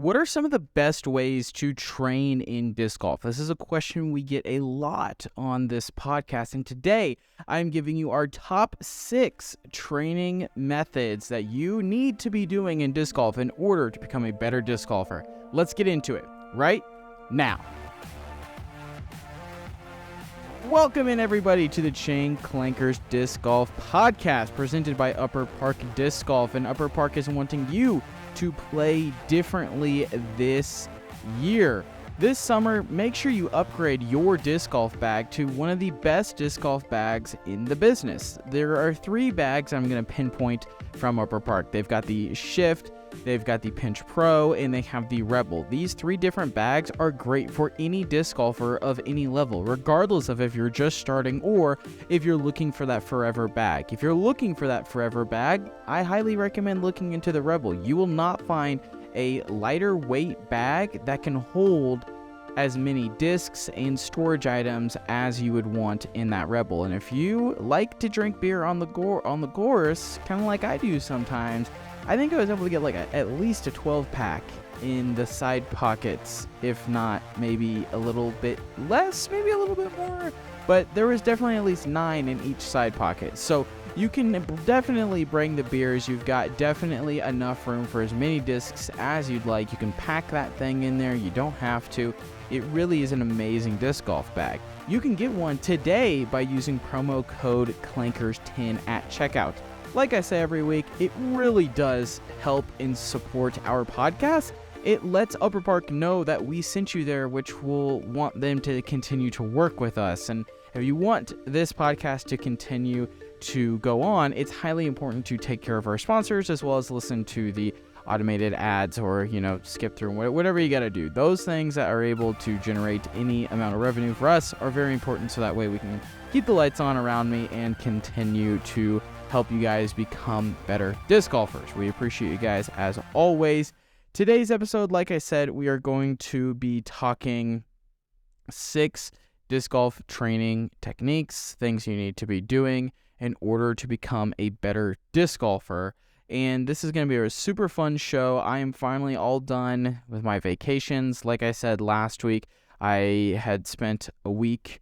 What are some of the best ways to train in disc golf? This is a question we get a lot on this podcast, and today I'm giving you our top 6 training methods that you need to be doing in disc golf in order to become a better disc golfer. Let's get into it right now. Welcome in, everybody, to the Chain Clankers Disc Golf Podcast, presented by Upper Park Disc Golf. And Upper Park is wanting you to play differently this year. This summer, make sure you upgrade your disc golf bag to one of the best disc golf bags in the business. There are 3 bags I'm going to pinpoint from Upper Park. They've got the Shift, they've got the Pinch Pro, and they have the Rebel. These 3 different bags are great for any disc golfer of any level, regardless of if you're just starting or if you're looking for that forever bag. If you're looking for that forever bag, I highly recommend looking into the Rebel. You will not find a lighter weight bag that can hold as many discs and storage items as you would want in that Rebel. And if you like to drink beer on the course, kind of like I do sometimes, I think I was able to get at least a 12-pack in the side pockets, if not maybe a little bit less, maybe a little bit more, but there was definitely at least 9 in each side pocket. So you can definitely bring the beers. You've got definitely enough room for as many discs as you'd like. You can pack that thing in there. You don't have to. It really is an amazing disc golf bag. You can get one today by using promo code CLANKERS10 at checkout. Like I say every week, it really does help and support our podcast. It lets Upper Park know that we sent you there, which will want them to continue to work with us. And if you want this podcast to continue to go on, it's highly important to take care of our sponsors as well as listen to the automated ads or, skip through whatever you got to do. Those things that are able to generate any amount of revenue for us are very important, so that way we can keep the lights on around me and continue to help you guys become better disc golfers. We appreciate you guys as always. Today's episode, like I said, we are going to be talking 6 disc golf training techniques, things you need to be doing in order to become a better disc golfer. And this is going to be a super fun show. I am finally all done with my vacations. Like I said last week, I had spent a week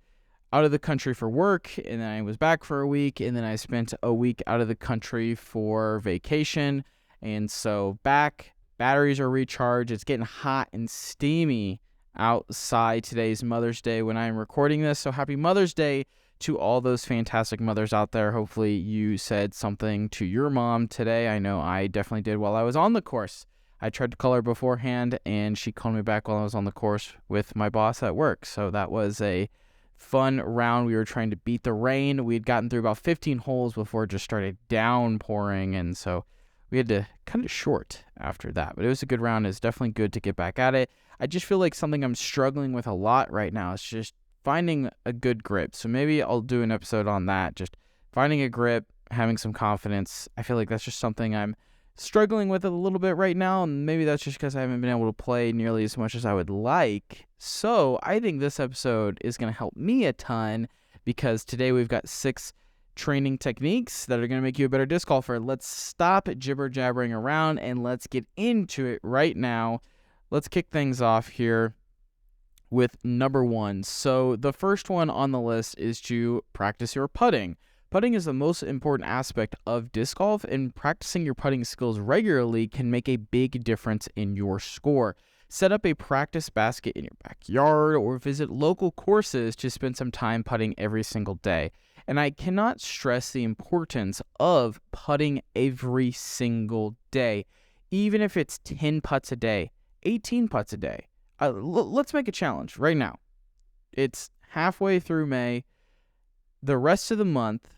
out of the country for work, and then I was back for a week, and then I spent a week out of the country for vacation. And so back, batteries are recharged. It's getting hot and steamy outside. Today's Mother's Day when I'm recording this, so happy Mother's Day to all those fantastic mothers out there. Hopefully you said something to your mom today. I know I definitely did while I was on the course. I tried to call her beforehand, and she called me back while I was on the course with my boss at work. So that was a fun round. We were trying to beat the rain. We had gotten through about 15 holes before it just started downpouring, and so we had to cut it short after that. But it was a good round. It's definitely good to get back at it. I just feel like something I'm struggling with a lot right now is just finding a good grip. So maybe I'll do an episode on that, just finding a grip, having some confidence. I feel like that's just something I'm struggling with a little bit right now, and maybe that's just because I haven't been able to play nearly as much as I would like. So I think this episode is going to help me a ton, because today we've got 6 training techniques that are going to make you a better disc golfer. Let's stop jibber-jabbering around and let's get into it right now. Let's kick things off here with number 1. So the first one on the list is to practice your putting. Putting is the most important aspect of disc golf, and practicing your putting skills regularly can make a big difference in your score. Set up a practice basket in your backyard or visit local courses to spend some time putting every single day. And I cannot stress the importance of putting every single day, even if it's 10 putts a day, 18 putts a day. Let's make a challenge right now. It's halfway through May. The rest of the month,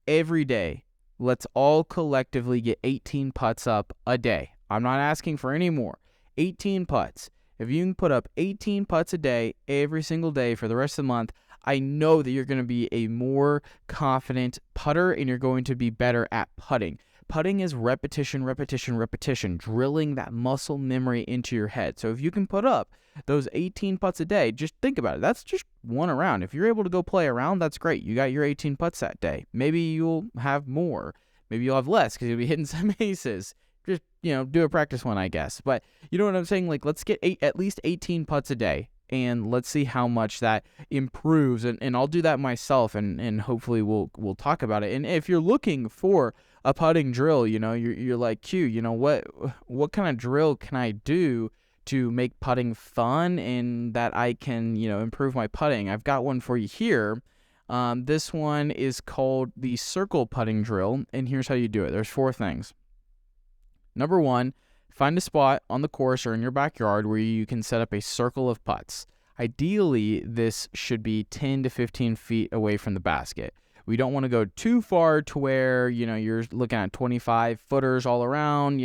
every day, let's all collectively get 18 putts up a day. I'm not asking for any more. 18 putts. If you can put up 18 putts a day every single day for the rest of the month, I know that you're going to be a more confident putter and you're going to be better at putting. Putting is repetition, repetition, repetition, drilling that muscle memory into your head. So if you can put up those 18 putts a day, just think about it. That's just one round. If you're able to go play a round, that's great. You got your 18 putts that day. Maybe you'll have more. Maybe you'll have less because you'll be hitting some aces. just, do a practice one, I guess. But you know what I'm saying? Like, let's get at least 18 putts a day, and let's see how much that improves. And I'll do that myself, and hopefully we'll talk about it. And if you're looking for a putting drill, you're like, Q, what kind of drill can I do to make putting fun and that I can, improve my putting? I've got one for you here. This one is called the circle putting drill, and here's how you do it. There's 4 things. Number 1, find a spot on the course or in your backyard where you can set up a circle of putts. Ideally, this should be 10 to 15 feet away from the basket. We don't want to go too far to where, you're looking at 25 footers all around.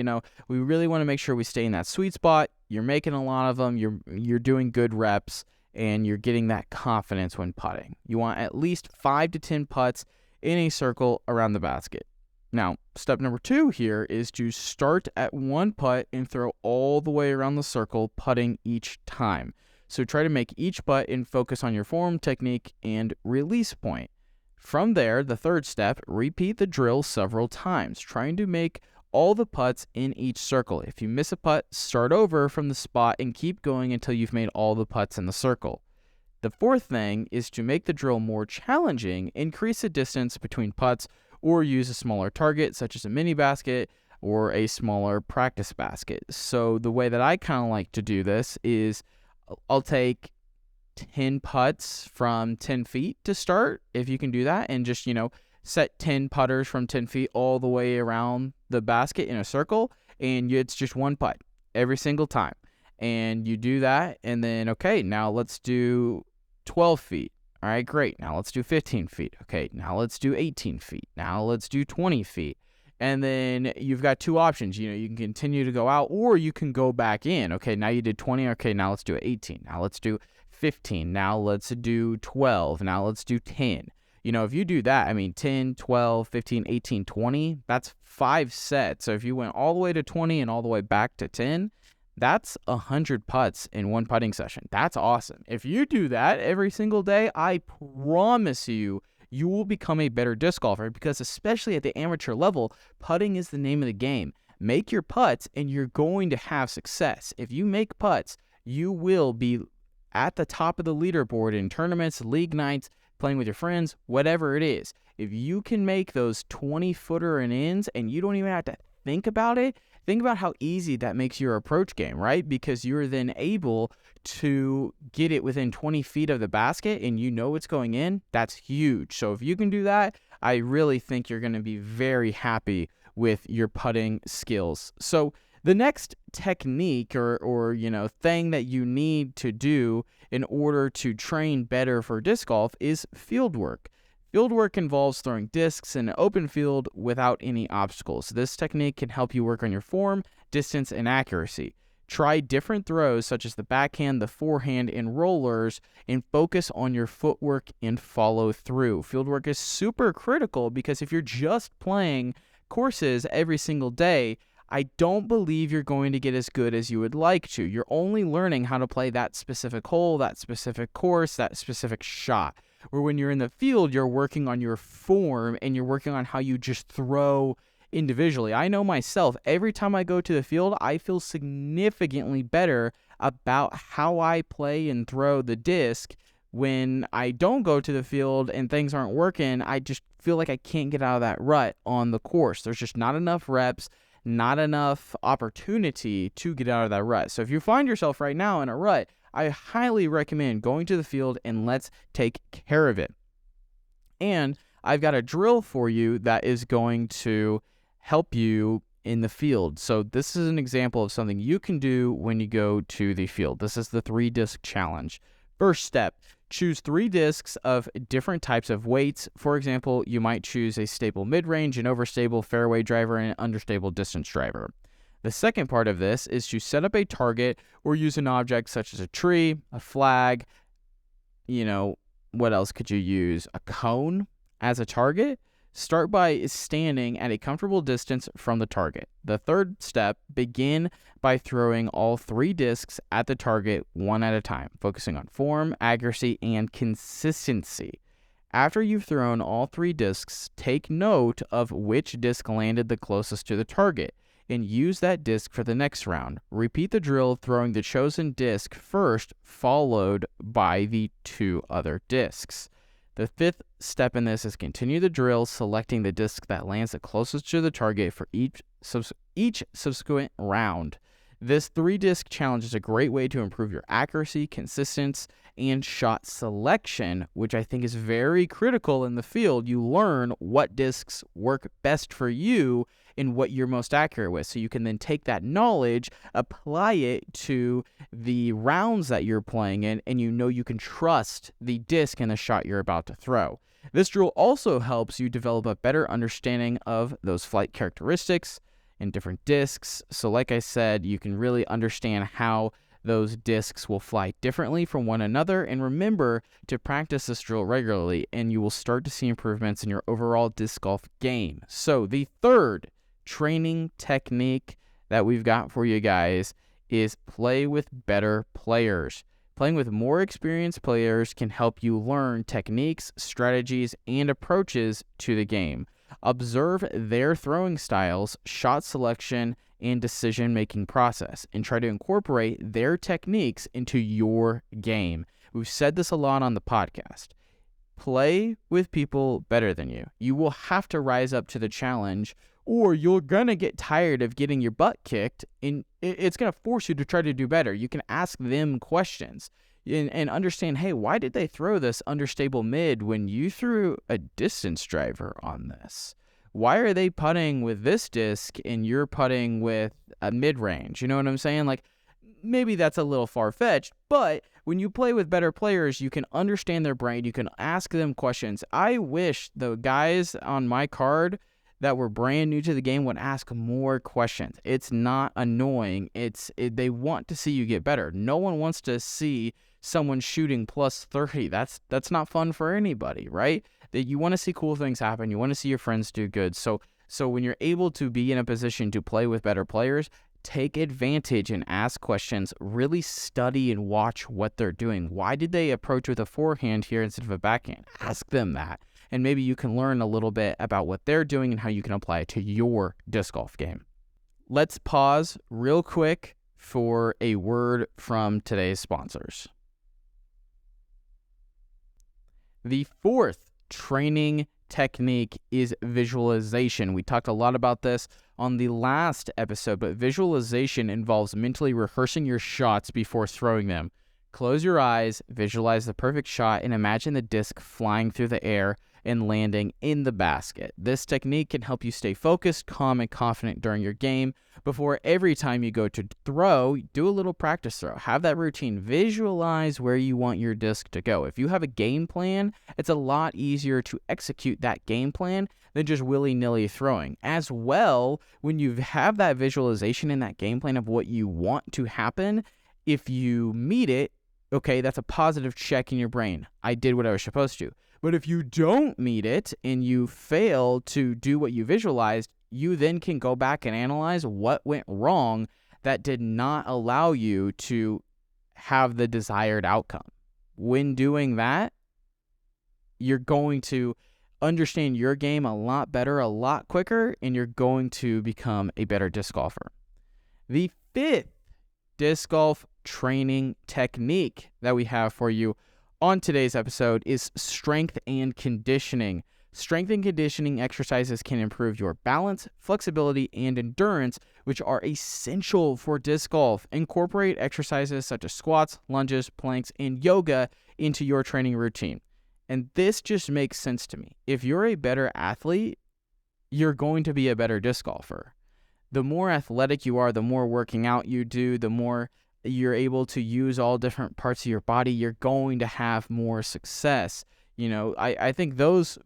We really want to make sure we stay in that sweet spot. You're making a lot of them. You're doing good reps, and you're getting that confidence when putting. You want at least 5 to 10 putts in a circle around the basket. Now, step number 2 here is to start at 1 putt and throw all the way around the circle, putting each time. So try to make each putt and focus on your form, technique, and release point. From there, the 3rd step, repeat the drill several times, trying to make all the putts in each circle. If you miss a putt, start over from the spot and keep going until you've made all the putts in the circle. The 4th thing is to make the drill more challenging, increase the distance between putts, or use a smaller target, such as a mini basket or a smaller practice basket. So the way that I kind of like to do this is I'll take 10 putts from 10 feet to start, if you can do that, and just, set 10 putters from 10 feet all the way around the basket in a circle, and it's just 1 putt every single time. And you do that, and then, okay, now let's do 12 feet. All right, great. Now let's do 15 feet. Okay, now let's do 18 feet. Now let's do 20 feet. And then you've got 2 options. You can continue to go out, or you can go back in. Okay, now you did 20. Okay, now let's do 18. Now let's do 15. Now let's do 12. Now let's do 10. If you do that, 10, 12, 15, 18, 20, that's 5 sets. So if you went all the way to 20 and all the way back to 10, that's 100 putts in 1 putting session. That's awesome. If you do that every single day, I promise you will become a better disc golfer, because especially at the amateur level, putting is the name of the game. Make your putts and you're going to have success. If you make putts, you will be at the top of the leaderboard in tournaments, league nights, playing with your friends, whatever it is. If you can make those 20-footer and ins and you don't even have to think about it, think about how easy that makes your approach game, right? Because you're then able to get it within 20 feet of the basket and it's going in. That's huge. So if you can do that, I really think you're going to be very happy with your putting skills. So the next technique or thing that you need to do in order to train better for disc golf is field work. Field work involves throwing discs in an open field without any obstacles. This technique can help you work on your form, distance, and accuracy. Try different throws such as the backhand, the forehand, and rollers, and focus on your footwork and follow through. Field work is super critical because if you're just playing courses every single day, I don't believe you're going to get as good as you would like to. You're only learning how to play that specific hole, that specific course, that specific shot. Or when you're in the field, you're working on your form and you're working on how you just throw individually. I know myself, every time I go to the field, I feel significantly better about how I play and throw the disc. When I don't go to the field and things aren't working, I just feel like I can't get out of that rut on the course. There's just not enough reps, not enough opportunity to get out of that rut. So if you find yourself right now in a rut, I highly recommend going to the field and let's take care of it. And I've got a drill for you that is going to help you in the field. So this is an example of something you can do when you go to the field. This is the 3-disc challenge. First step, choose 3 discs of different types of weights. For example, you might choose a stable mid-range, an overstable fairway driver, and an understable distance driver. The second part of this is to set up a target or use an object such as a tree, a flag, what else could you use? A cone as a target. Start by standing at a comfortable distance from the target. The third step, begin by throwing all 3 discs at the target one at a time, focusing on form, accuracy, and consistency. After you've thrown all 3 discs, take note of which disc landed the closest to the target. and use that disc for the next round. Repeat the drill, throwing the chosen disc first, followed by the 2 other discs. The 5th step in this is continue the drill, selecting the disc that lands the closest to the target for each subsequent round. This 3-disc challenge is a great way to improve your accuracy, consistency, and shot selection, which I think is very critical in the field. You learn what discs work best for you and what you're most accurate with. So you can then take that knowledge, apply it to the rounds that you're playing in, and you know you can trust the disc and the shot you're about to throw. This drill also helps you develop a better understanding of those flight characteristics and different discs. So like I said, you can really understand how those discs will fly differently from one another. And remember to practice this drill regularly, and you will start to see improvements in your overall disc golf game. So the 3rd training technique that we've got for you guys is play with better players. Playing with more experienced players can help you learn techniques, strategies, and approaches to the game. Observe their throwing styles, shot selection, and decision-making process, and try to incorporate their techniques into your game. We've said this a lot on the podcast. Play with people better than you. You will have to rise up to the challenge, or you're going to get tired of getting your butt kicked, and it's going to force you to try to do better. You can ask them questions and understand, hey, why did they throw this understable mid when you threw a distance driver on this? Why are they putting with this disc and you're putting with a mid-range? You know what I'm saying? Like, maybe that's a little far-fetched, but when you play with better players, you can understand their brain. You can ask them questions. I wish the guys on my card that were brand new to the game would ask more questions. It's not annoying. They want to see you get better. No one wants to see someone shooting plus 30. That's not fun for anybody, right? That you want to see cool things happen. You want to see your friends do good. So when you're able to be in a position to play with better players, take advantage and ask questions. Really study and watch what they're doing. Why did they approach with a forehand here instead of a backhand? Ask them that. And maybe you can learn a little bit about what they're doing and how you can apply it to your disc golf game. Let's pause real quick for a word from today's sponsors. The 4th training technique is visualization. We talked a lot about this on the last episode, but visualization involves mentally rehearsing your shots before throwing them. Close your eyes, visualize the perfect shot, and imagine the disc flying through the air and landing in the basket. This technique can help you stay focused, calm, and confident during your game. Before every time you go to throw, do a little practice throw. Have that routine. Visualize where you want your disc to go. If you have a game plan, it's a lot easier to execute that game plan than just willy-nilly throwing. As well, when you have that visualization and that game plan of what you want to happen, if you meet it, okay, that's a positive check in your brain. I did what I was supposed to. But if you don't meet it and you fail to do what you visualized, you then can go back and analyze what went wrong that did not allow you to have the desired outcome. When doing that, you're going to understand your game a lot better, a lot quicker, and you're going to become a better disc golfer. The 5th disc golf training technique that we have for you on today's episode is strength and conditioning. Strength and conditioning exercises can improve your balance, flexibility, and endurance, which are essential for disc golf. Incorporate exercises such as squats, lunges, planks, and yoga into your training routine. And this just makes sense to me. If you're a better athlete, you're going to be a better disc golfer. The more athletic you are, the more working out you do, the more you're able to use all different parts of your body, you're going to have more success. You know, I think those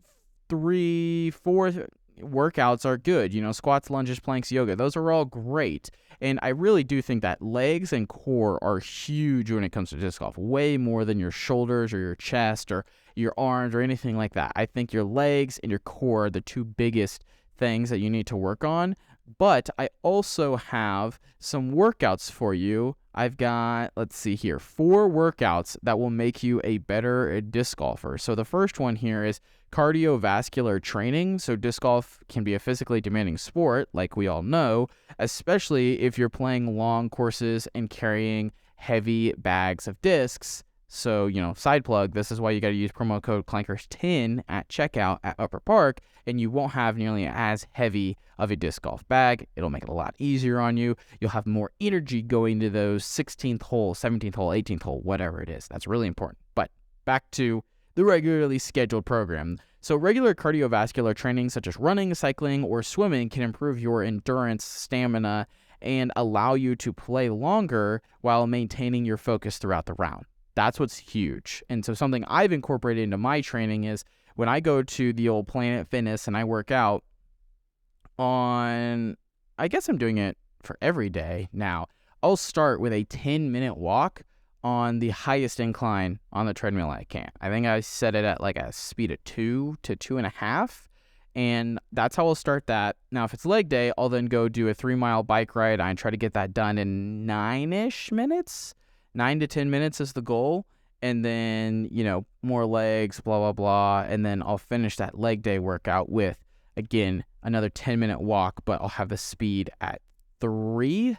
3-4 workouts are good. You know, squats, lunges, planks, yoga, those are all great. And I really do think that legs and core are huge when it comes to disc golf, way more than your shoulders or your chest or your arms or anything like that. I think your legs and your core are the 2 biggest things that you need to work on. But I also have some workouts for you I've got, let's see here, 4 workouts that will make you a better disc golfer. So the first one here is cardiovascular training. So disc golf can be a physically demanding sport, like we all know, especially if you're playing long courses and carrying heavy bags of discs. So, side plug, this is why you got to use promo code Clankers10 at checkout at Upper Park, and you won't have nearly as heavy of a disc golf bag. It'll make it a lot easier on you. You'll have more energy going to those 16th hole, 17th hole, 18th hole, whatever it is. That's really important. But back to the regularly scheduled program. So regular cardiovascular training such as running, cycling, or swimming can improve your endurance, stamina, and allow you to play longer while maintaining your focus throughout the round. That's what's huge. And so something I've incorporated into my training is when I go to the old Planet Fitness and I work out I guess I'm doing it for every day now. I'll start with a 10-minute walk on the highest incline on the treadmill I can. I think I set it at like a speed of 2 to 2.5. And that's how I'll start that. Now, if it's leg day, I'll then go do a 3-mile bike ride. I try to get that done in 9-ish minutes. 9 to 10 minutes is the goal. And then, more legs, blah, blah, blah. And then I'll finish that leg day workout with, again, another 10-minute walk, but I'll have the speed at 3,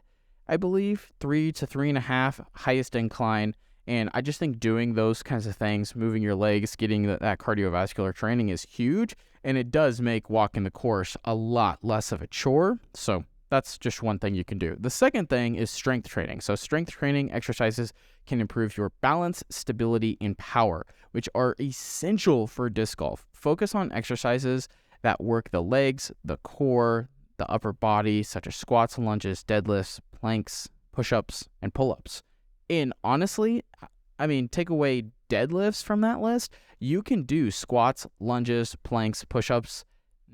I believe, 3 to 3.5, highest incline. And I just think doing those kinds of things, moving your legs, getting that cardiovascular training is huge. And it does make walking the course a lot less of a chore. So that's just one thing you can do. The second thing is strength training. So strength training exercises can improve your balance, stability, and power, which are essential for disc golf. Focus on exercises that work the legs, the core, the upper body, such as squats, lunges, deadlifts, planks, push-ups, and pull-ups. And honestly, take away deadlifts from that list, you can do squats, lunges, planks, push-ups.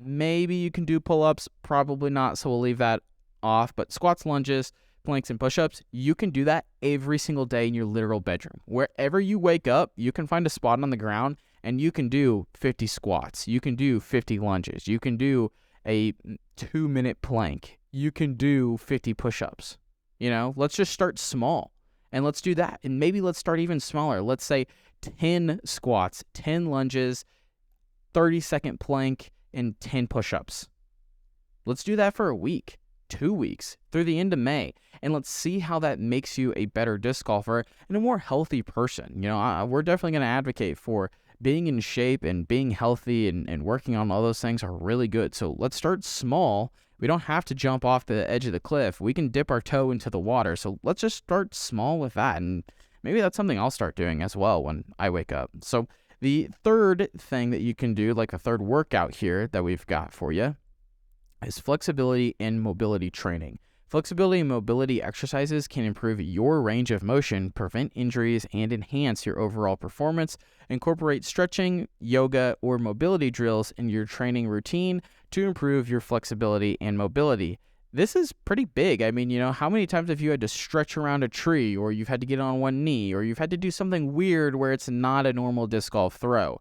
Maybe you can do pull-ups, probably not, so we'll leave that off. But squats, lunges, planks, and push-ups, you can do that every single day in your literal bedroom. Wherever you wake up, you can find a spot on the ground and you can do 50 squats. You can do 50 lunges. You can do a 2-minute plank. You can do 50 push-ups. Let's just start small and let's do that. And maybe let's start even smaller. Let's say 10 squats, 10 lunges, 30-second plank, and 10 push-ups. Let's do that for a week, 2 weeks, through the end of May, and let's see how that makes you a better disc golfer and a more healthy person. We're definitely going to advocate for being in shape and being healthy and working on all those things are really good. So let's start small. We don't have to jump off the edge of the cliff. We can dip our toe into the water. So let's just start small with that, and maybe that's something I'll start doing as well when I wake up. So the third thing that you can do, like the third workout here that we've got for you, is flexibility and mobility training. Flexibility and mobility exercises can improve your range of motion, prevent injuries, and enhance your overall performance. Incorporate stretching, yoga, or mobility drills in your training routine to improve your flexibility and mobility. This is pretty big. How many times have you had to stretch around a tree, or you've had to get on one knee, or you've had to do something weird where it's not a normal disc golf throw?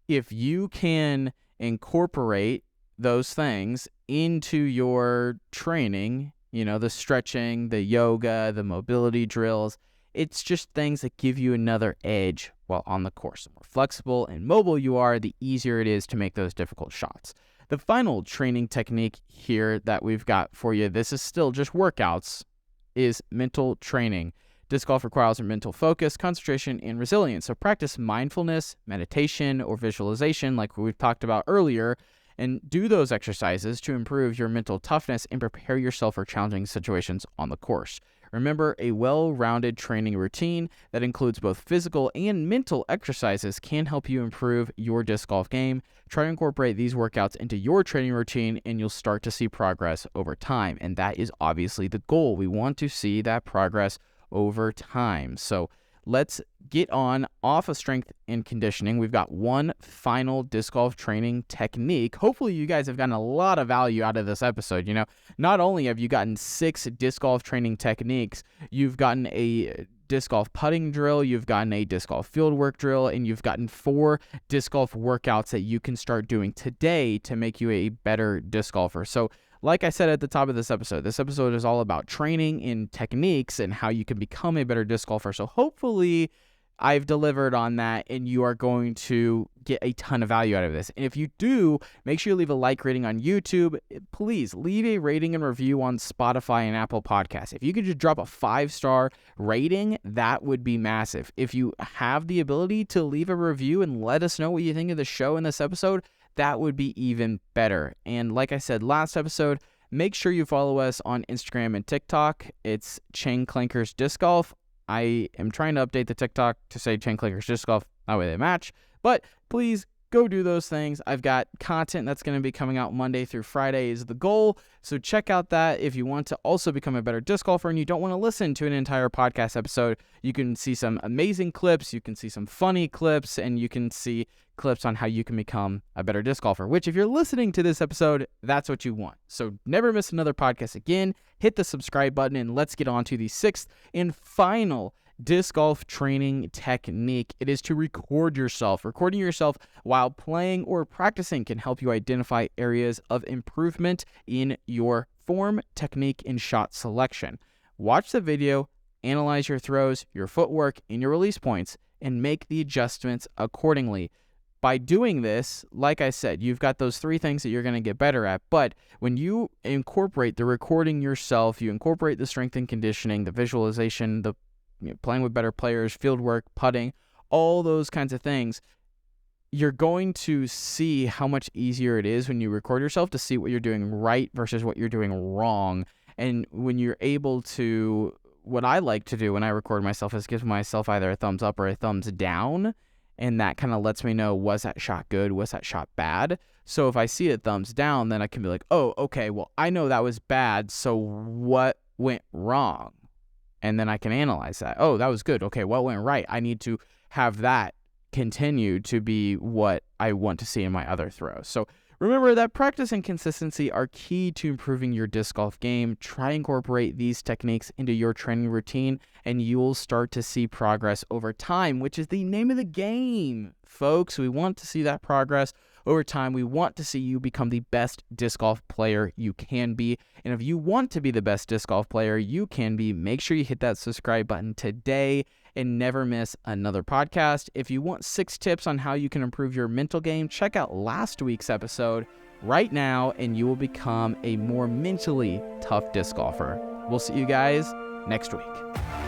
If you can incorporate those things into your training, the stretching, the yoga, the mobility drills, it's just things that give you another edge while on the course. The more flexible and mobile you are, the easier it is to make those difficult shots. The final training technique here that we've got for you, this is still just workouts, is mental training. Disc golf requires mental focus, concentration, and resilience. So practice mindfulness, meditation, or visualization like we've talked about earlier, and do those exercises to improve your mental toughness and prepare yourself for challenging situations on the course. Remember, a well-rounded training routine that includes both physical and mental exercises can help you improve your disc golf game. Try to incorporate these workouts into your training routine and you'll start to see progress over time. And that is obviously the goal. We want to see that progress over time. So let's get off of strength and conditioning. We've got one final disc golf training technique. Hopefully you guys have gotten a lot of value out of this episode. Not only have you gotten 6 disc golf training techniques, you've gotten a disc golf putting drill, you've gotten a disc golf field work drill, and you've gotten 4 disc golf workouts that you can start doing today to make you a better disc golfer. So like I said at the top of this episode is all about training in techniques and how you can become a better disc golfer. So hopefully I've delivered on that and you are going to get a ton of value out of this. And if you do, make sure you leave a like rating on YouTube. Please leave a rating and review on Spotify and Apple Podcasts. If you could just drop a 5-star rating, that would be massive. If you have the ability to leave a review and let us know what you think of the show in this episode, that would be even better. And like I said last episode, make sure you follow us on Instagram and TikTok. It's Chain Clankers Disc Golf. I am trying to update the TikTok to say Chain Clankers Disc Golf. That way they match. But please go do those things. I've got content that's going to be coming out Monday through Friday is the goal. So check out that. If you want to also become a better disc golfer and you don't want to listen to an entire podcast episode, you can see some amazing clips. You can see some funny clips, and you can see clips on how you can become a better disc golfer, which if you're listening to this episode, that's what you want. So never miss another podcast again. Hit the subscribe button and let's get on to the 6th and final disc golf training technique. It is to record yourself. Recording yourself while playing or practicing can help you identify areas of improvement in your form, technique, and shot selection. Watch the video, analyze your throws, your footwork, and your release points, and make the adjustments accordingly. By doing this, like I said, you've got those 3 things that you're going to get better at. But when you incorporate the recording yourself, you incorporate the strength and conditioning, the visualization, the playing with better players, field work, putting, all those kinds of things, you're going to see how much easier it is when you record yourself to see what you're doing right versus what you're doing wrong. And when you're able to, what I like to do when I record myself is give myself either a thumbs up or a thumbs down. And that kind of lets me know, was that shot good? Was that shot bad? So if I see a thumbs down, then I can be like, oh, okay, well, I know that was bad. So what went wrong? And then I can analyze that. Oh, that was good. Okay, what went right? I need to have that continue to be what I want to see in my other throws. So remember that practice and consistency are key to improving your disc golf game. Try incorporate these techniques into your training routine, and you'll start to see progress over time, which is the name of the game, folks. We want to see that progress over time. We want to see you become the best disc golf player you can be. And if you want to be the best disc golf player you can be, make sure you hit that subscribe button today and never miss another podcast. If you want 6 tips on how you can improve your mental game, check out last week's episode right now, and you will become a more mentally tough disc golfer. We'll see you guys next week.